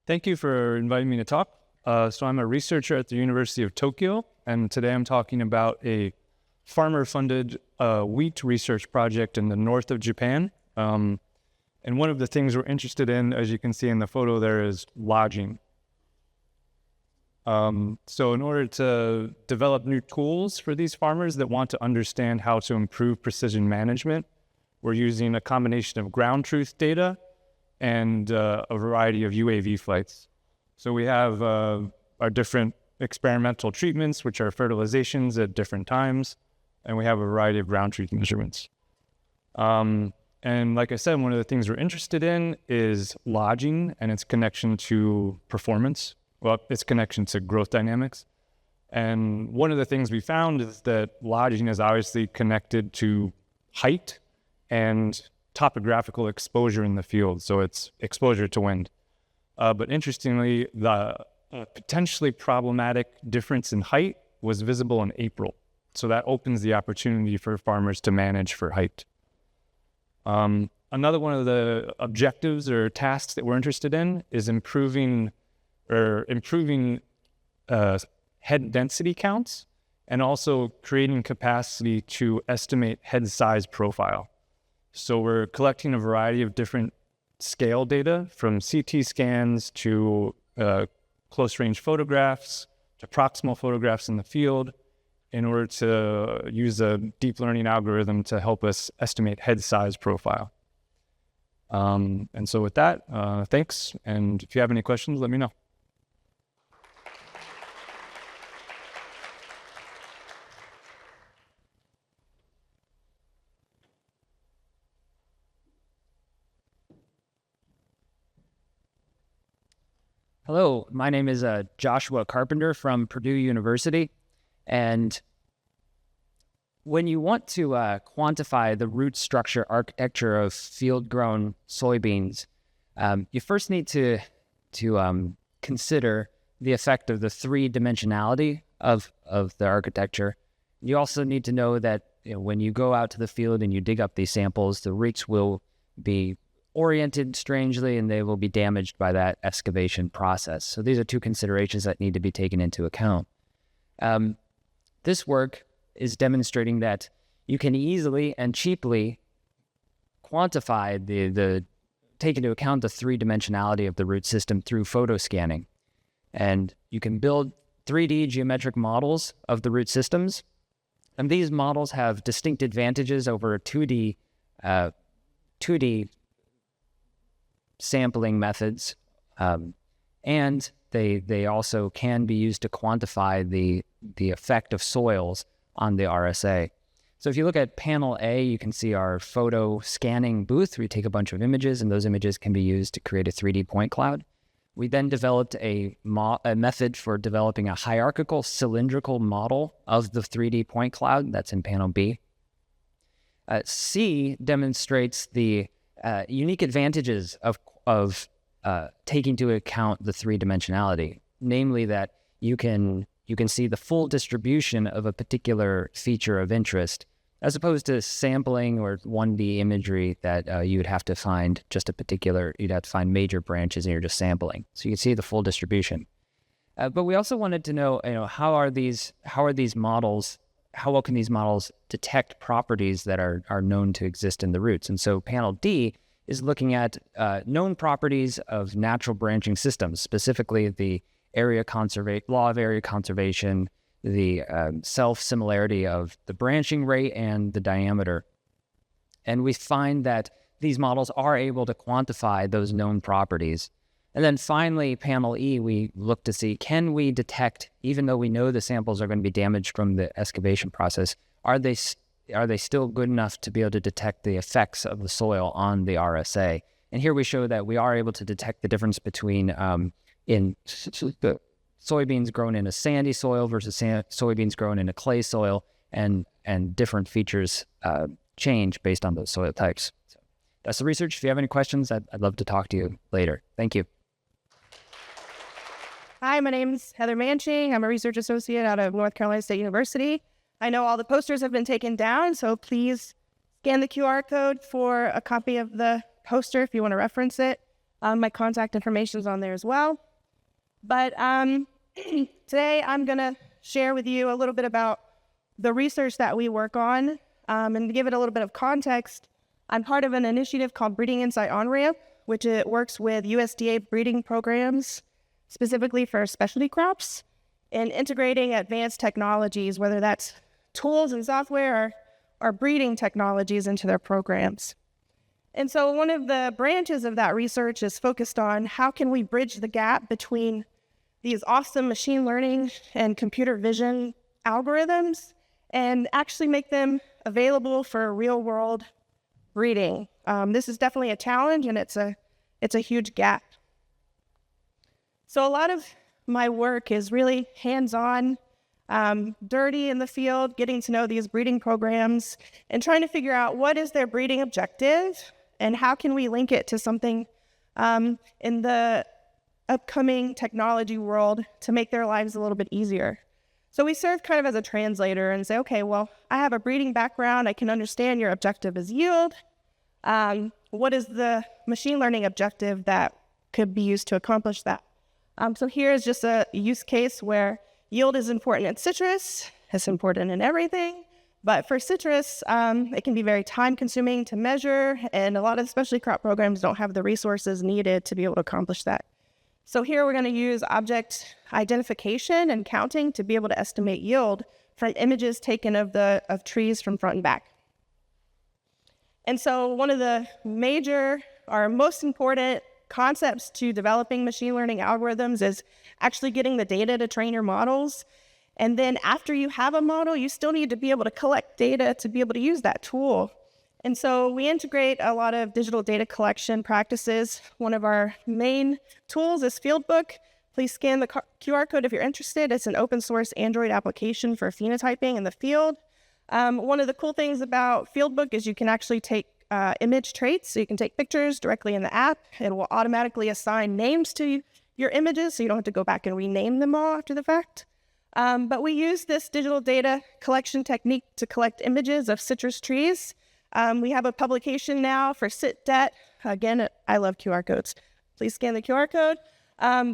Thank you for inviting me to talk. So I'm a researcher at the University of Tokyo, and today I'm talking about a farmer-funded wheat research project in the north of Japan. And one of the things we're interested in, as you can see in the photo there, is lodging. So in order to develop new tools for these farmers that want to understand how to improve precision management, we're using a combination of ground truth data and a variety of UAV flights. So we have our different experimental treatments, which are fertilizations at different times, and we have a variety of ground truth measurements. And like I said, one of the things we're interested in is lodging and its connection to performance. Well, its connection to growth dynamics. And one of the things we found is that lodging is obviously connected to height and topographical exposure in the field. So it's exposure to wind. But interestingly, the potentially problematic difference in height was visible in April. So that opens the opportunity for farmers to manage for height. Another one of the objectives or tasks that we're interested in is improving head density counts and also creating capacity to estimate head size profile. So we're collecting a variety of different scale data from CT scans to close range photographs to proximal photographs in the field in order to use a deep learning algorithm to help us estimate head size profile. And so with that, thanks. And if you have any questions, let me know. Hello, my name is Joshua Carpenter from Purdue University, and when you want to quantify the root structure architecture of field-grown soybeans, you first need to consider the effect of the three-dimensionality of the architecture. You also need to know that when you go out to the field and you dig up these samples, the roots will be oriented strangely and they will be damaged by that excavation process. So these are two considerations that need to be taken into account. This work is demonstrating that you can easily and cheaply quantify take into account the three-dimensionality of the root system through photo scanning. And you can build 3D geometric models of the root systems. And these models have distinct advantages over 2D sampling methods, and they also can be used to quantify the effect of soils on the RSA. So if you look at panel A, you can see our photo scanning booth. We take a bunch of images, and those images can be used to create a 3D point cloud. We then developed a method for developing a hierarchical cylindrical model of the 3D point cloud. That's in panel B. C demonstrates the unique advantages of taking into account the three-dimensionality, namely that you can see the full distribution of a particular feature of interest, as opposed to sampling or 1D imagery that you would have to find you'd have to find major branches and you're just sampling. So you can see the full distribution. But we also wanted to know, how well can these models detect properties that are known to exist in the roots? And so panel D is looking at known properties of natural branching systems, specifically the law of area conservation, the self-similarity of the branching rate and the diameter. And we find that these models are able to quantify those known properties. And then finally, panel E, we look to see, can we detect, even though we know the samples are going to be damaged from the excavation process, are they still good enough to be able to detect the effects of the soil on the RSA? And here we show that we are able to detect the difference between in the soybeans grown in a sandy soil versus soybeans grown in a clay soil, and different features change based on those soil types. So that's the research. If you have any questions, I'd love to talk to you later. Thank you. Hi, my name's Heather Manching. I'm a research associate out of North Carolina State University. I know all the posters have been taken down, so please scan the QR code for a copy of the poster if you want to reference it. My contact information is on there as well. But today I'm going to share with you a little bit about the research that we work on. And to give it a little bit of context, I'm part of an initiative called Breeding Insight On-Ramp, which it works with USDA breeding programs, specifically for specialty crops, and integrating advanced technologies, whether that's tools and software or breeding technologies into their programs. And so one of the branches of that research is focused on how can we bridge the gap between these awesome machine learning and computer vision algorithms and actually make them available for real-world breeding. This is definitely a challenge, and it's a huge gap. So a lot of my work is really hands-on, dirty in the field, getting to know these breeding programs and trying to figure out what is their breeding objective and how can we link it to something in the upcoming technology world to make their lives a little bit easier. So we serve kind of as a translator and say, okay, well, I have a breeding background. I can understand your objective is yield. What is the machine learning objective that could be used to accomplish that? So here is just a use case where yield is important in citrus. It's important in everything. But for citrus, it can be very time-consuming to measure, and a lot of specialty crop programs don't have the resources needed to be able to accomplish that. So here we're going to use object identification and counting to be able to estimate yield from images taken of trees from front and back. And so one of the major or most important concepts to developing machine learning algorithms is actually getting the data to train your models. And then after you have a model, you still need to be able to collect data to be able to use that tool. And so we integrate a lot of digital data collection practices. One of our main tools is Fieldbook. Please scan the QR code if you're interested. It's an open source Android application for phenotyping in the field. One of the cool things about Fieldbook is you can actually take image traits. So you can take pictures directly in the app. It will automatically assign names to your images, so you don't have to go back and rename them all after the fact. But we use this digital data collection technique to collect images of citrus trees. We have a publication now for CitDet. Again, I love QR codes. Please scan the QR code.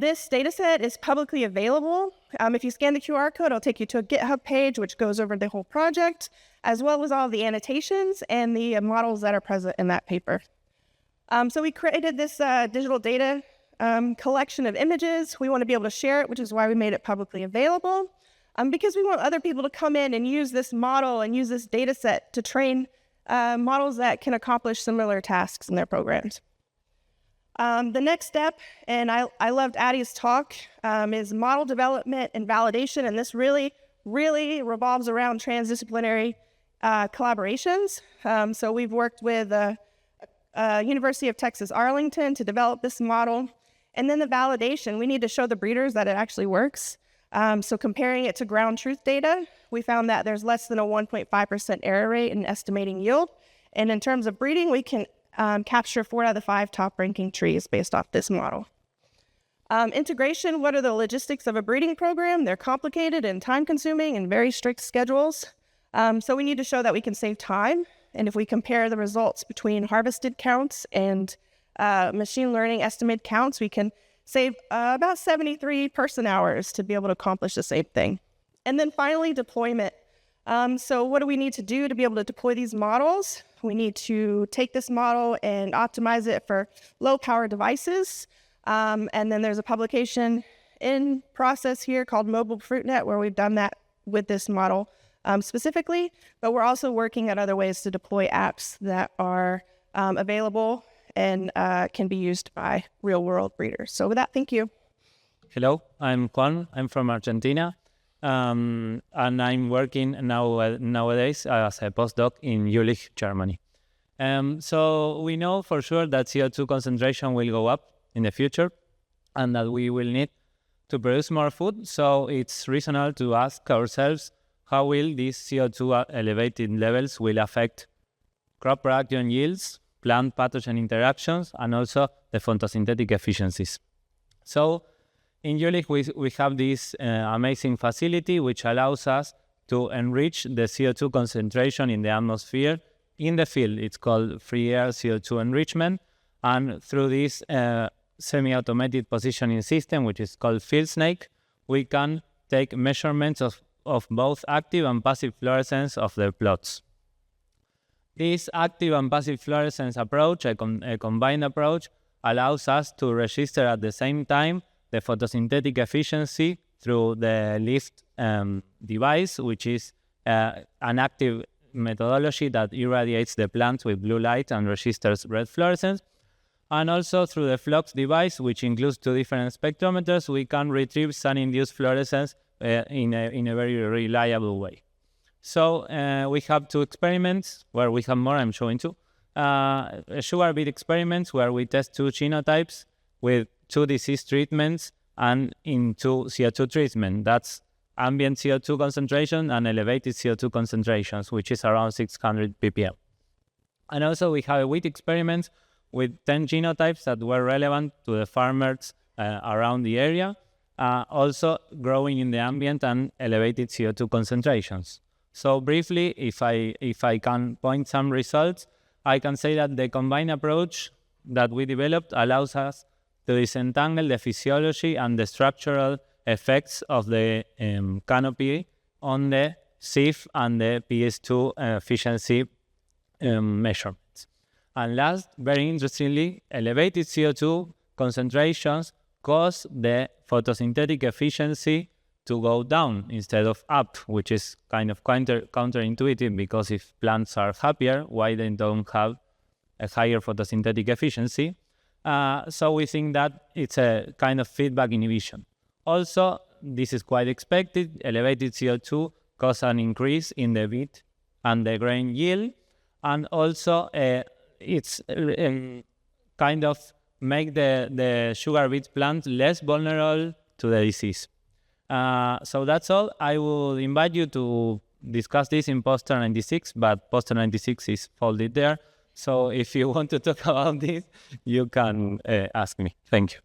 This data set is publicly available. If you scan the QR code, it'll take you to a GitHub page, which goes over the whole project, as well as all the annotations and the models that are present in that paper. So we created this digital data collection of images. We want to be able to share it, which is why we made it publicly available, because we want other people to come in and use this model and use this data set to train models that can accomplish similar tasks in their programs. The next step, and I loved Addie's talk, is model development and validation, and this really revolves around transdisciplinary collaborations. So we've worked with University of Texas Arlington to develop this model. And then the validation, we need to show the breeders that it actually works. So comparing it to ground truth data, we found that there's less than a 1.5% error rate in estimating yield. And in terms of breeding, we can capture 4 out of the 5 top-ranking trees based off this model. Integration, what are the logistics of a breeding program? They're complicated and time-consuming and very strict schedules. So we need to show that we can save time. And if we compare the results between harvested counts and machine learning estimate counts, we can save about 73 person hours to be able to accomplish the same thing. And then finally, deployment. So what do we need to do to be able to deploy these models? We need to take this model and optimize it for low-power devices. And then there's a publication in process here called Mobile FruitNet, where we've done that with this model specifically. But we're also working at other ways to deploy apps that are available and can be used by real-world breeders. So with that, thank you. Hello, I'm Juan. I'm from Argentina, and I'm working nowadays as a postdoc in Jülich, Germany. So we know for sure that CO2 concentration will go up in the future and that we will need to produce more food. So it's reasonable to ask ourselves, how will these CO2 elevated levels will affect crop production yields, plant pathogen interactions, and also the photosynthetic efficiencies. So in Jülich, we have this amazing facility which allows us to enrich the CO2 concentration in the atmosphere in the field. It's called free air CO2 enrichment. And through this semi-automated positioning system, which is called Field Snake, we can take measurements of both active and passive fluorescence of the plots. This active and passive fluorescence approach, a combined approach, allows us to register at the same time the photosynthetic efficiency through the LIFT device, which is an active methodology that irradiates the plants with blue light and registers red fluorescence. And also through the FLOX device, which includes 2 different spectrometers, we can retrieve sun-induced fluorescence in a very reliable way. So we have 2 experiments where we have more, I'm showing 2. Sugar beet experiments where we test 2 genotypes with 2 disease treatments and in 2 CO2 treatment. That's ambient CO2 concentration and elevated CO2 concentrations, which is around 600 ppm. And also we have a wheat experiment with 10 genotypes that were relevant to the farmers around the area, also growing in the ambient and elevated CO2 concentrations. So briefly, if I can point some results, I can say that the combined approach that we developed allows us to disentangle the physiology and the structural effects of the canopy on the SIF and the PS2 efficiency measurements. And last, very interestingly, elevated CO2 concentrations cause the photosynthetic efficiency to go down instead of up, which is kind of counterintuitive, because if plants are happier, why they don't have a higher photosynthetic efficiency? So we think that it's a kind of feedback inhibition. Also, this is quite expected. Elevated CO2 cause an increase in the beet and the grain yield, and also it's kind of make the sugar beet plant less vulnerable to the disease. So that's all. I will invite you to discuss this in poster 96, but poster 96 is folded there. So if you want to talk about this, you can ask me. Thank you.